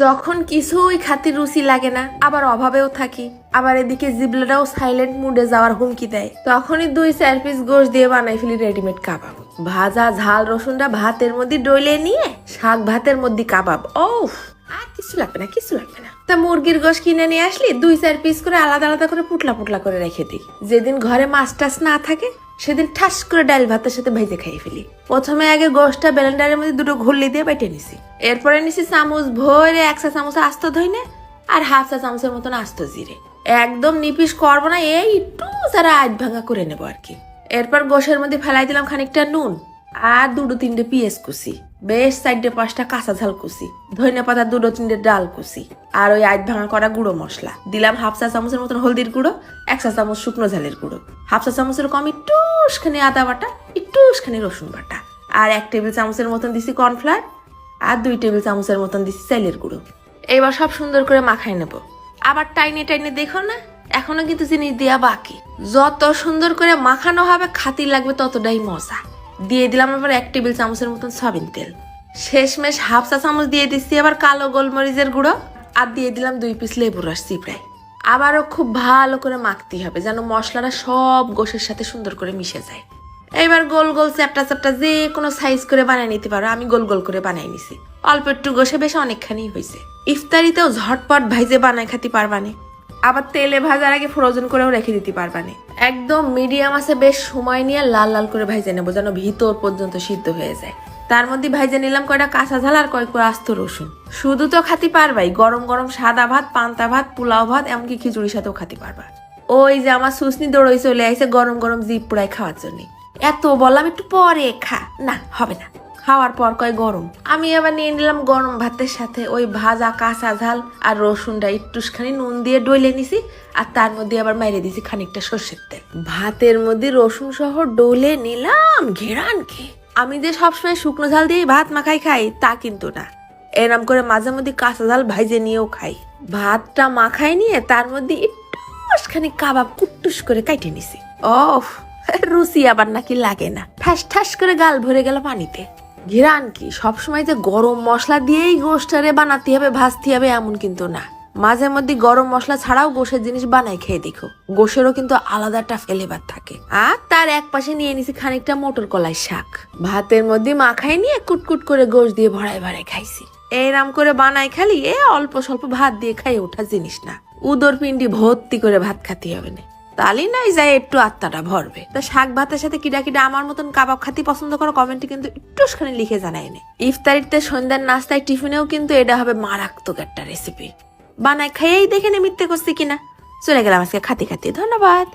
যখন কিছুই খাতির রুচি লাগে না, আবার অভাবেও থাকি, আবার এদিকে জিবলাটাও সাইলেন্ট মুডে যাওয়ার হুমকি দেয়, তখনই 2-4 পিস গোশ দিয়ে বানাই ফেলি রেডিমেড কাবাব। ভাজা ঝাল রসুনটা ভাতের মধ্যে ডইলে নিয়ে শাক ভাতের মধ্যে কাবাব। ওফ, আর কিছু লাগবে না, কিছু লাগবে না। তা মুরগির গোশ কিনে নিয়ে আসলি 2-4 পিস করে আলাদা আলাদা করে পুটলা পুটলা করে রেখে দিই। যেদিন ঘরে মাছ টাছ না থাকে সেদিন ঠাস করে ডাল ভাতের সাথে ভেজে খাইয়ে ফেলি। প্রথমে আগে গোশটা ব্লেন্ডারের মধ্যে দুটো ঘুরলি দিয়ে বেটে নিছি। এরপরে নিছি চামচ ভরে 1 চা চামচ আস্ত ধইনে আর 1/2 চা চামচের মতন আস্ত জিরে। একদম নিপিস করবো না, এই একটু যারা আধ ভাঙা করে নেবো আর কি। এরপর গোশের মধ্যে ফেলাই দিলাম খানিকটা নুন আর 2-3টে পেঁয়াজ কুচি, বেশ 4-5টা কাঁচা ঝাল কুচি, ধনে পাতা 2-3টে ডাল কুচি, আর ওই আধ ভাঙা করা গুঁড়ো মশলা দিলাম। 1/2 চা চামচের মতন হলদির গুঁড়ো, 1 চা চামচ শুকনো ঝালের গুঁড়ো, 1/2 চা চামচের কম একটুখানি আদা বাটা, একটুখানি রসুন বাটা, আর 1 টেবিল চামচের মতন দিছি কর্নফ্লাওয়ার, আর 2 টেবিল চামচের মতন দিছি চালের গুঁড়ো। এবার সব সুন্দর করে মাখাই নেব। আবার টাইনে টাইনে দেখো না, এখনো কিন্তু জিনিস দেওয়া বাকি। যত সুন্দর করে মাখানো হবে খাতির লাগবে ততটাই মজা। দিয়ে দিলাম আবার 1 টেবিল চামচের মতন সয়াবিন তেল। শেষমেশ 1/2 চা চামচ দিয়ে দিচ্ছি আবার কালো গোলমরিচের গুঁড়ো, আর দিয়ে দিলাম 2 পিস লেবুর রস চিপড়াই। আবারও খুব ভালো করে মাখতে হবে যেন মশলাটা সব গোশের সাথে সুন্দর করে মিশে যায়। এবার গোল গোল চ্যাপটা চ্যাপটা যে কোনো সাইজ করে বানিয়ে নিতে পারো। আমি গোল গোল করে বানিয়ে নিছি। অল্প একটু গোশে বেশ অনেকখানি হয়েছে। ইফতারিতেও ঝটপট ভাইজে বানায় খাতে পারবানে, আবার তেলে ভাজার আগে ফ্রোজেন করেও রেখে দিতে পারবানে। একদম মিডিয়াম আছে বেশ সময় নিয়ে লাল লাল করে ভাইজে নেবো যেন ভিতর পর্যন্ত সিদ্ধ হয়ে যায়। তার মধ্যে ভাইজে নিলাম কয়টা কাঁচা ঝাল আর কয়েক আস্ত রসুন। শুধু তো খাতে পারবাই, গরম গরম সাদা ভাত, পান্তা ভাত, পোলাও ভাত, এমনকি খিচুড়ির সাথেও খাতে পারবা। ওই যে আমার সুসনি দৌড়ই চলে আইছে গরম গরম জিপ পুড়াই খাওয়ার জন্য। এত বললাম একটু পরে খা, না হবে না, খাওয়ার পর কয় গরম। আমি আবার নিয়ে নিলাম গরম ভাতের সাথে ওই ভাজা কাঁচা ঝাল আর রসুনটা একটুখানি নুন দিয়ে ডইলে নিছি, আর তার মধ্যে আবার মাইরে দিছি খানিকটা সর্ষের তেল। ভাতের মধ্যে রসুন সহ ডলে নিলাম ঘেরান খেয়ে। আমি যে সবসময় শুকনো ঝাল দিয়ে ভাত মাখাই খাই তা কিন্তু না, এরম করে মাঝে মধ্যে কাঁচা ঝাল ভাইজে নিয়েও খাই। ভাতটা মাখাই নিয়ে তার মধ্যে একটুখানি কাবাব কুট্টুস করে কাইটে নিছি। ওফ, রুচি আবার নাকি লাগে না, ঠাস ঠাস করে গাল ভরে গেল পানিতে। ঘিরান কি সবসময় যে গরম মশলা দিয়েই গোশটারে বানাতে হবে ভাজতে হবে এমন কিন্তু না। মাঝে মধ্যে গরম মশলা ছাড়াও গোশের জিনিস বানাই খেয়ে দেখো, গোশেরও কিন্তু আলাদা একটা ফ্লেভার থাকে। আর তার এক পাশে নিয়ে নিছি খানিকটা মটর কলাই শাক। ভাতের মধ্যে মাখাই নিয়ে কুটকুট করে গোশ দিয়ে ভরায় ভরায় খাইছি। এইরাম করে বানাই খালি অল্প স্বল্প ভাত দিয়ে খাই ওঠা জিনিস না। উদর পিন্ডি ভর্তি করে ভাত খাতে হবে না, তালি নাই যায় একটু আত্মাটা ভরবে। তা শাক ভাতের সাথে কিডা কিডা আমার মতন কাবাব খাতি পছন্দ করো কমেন্টে কিন্তু একটুখানি লিখে জানাই নে। ইফতারিতে সন্ধ্যার নাস্তায় টিফিনেও কিন্তু এটা হবে মারাত্মক একটা রেসিপি। বানাই খাইয়েই দেখে নে মিথ্যে করছি কিনা। চলে গেলাম আজকে খাতে খাতে। ধন্যবাদ।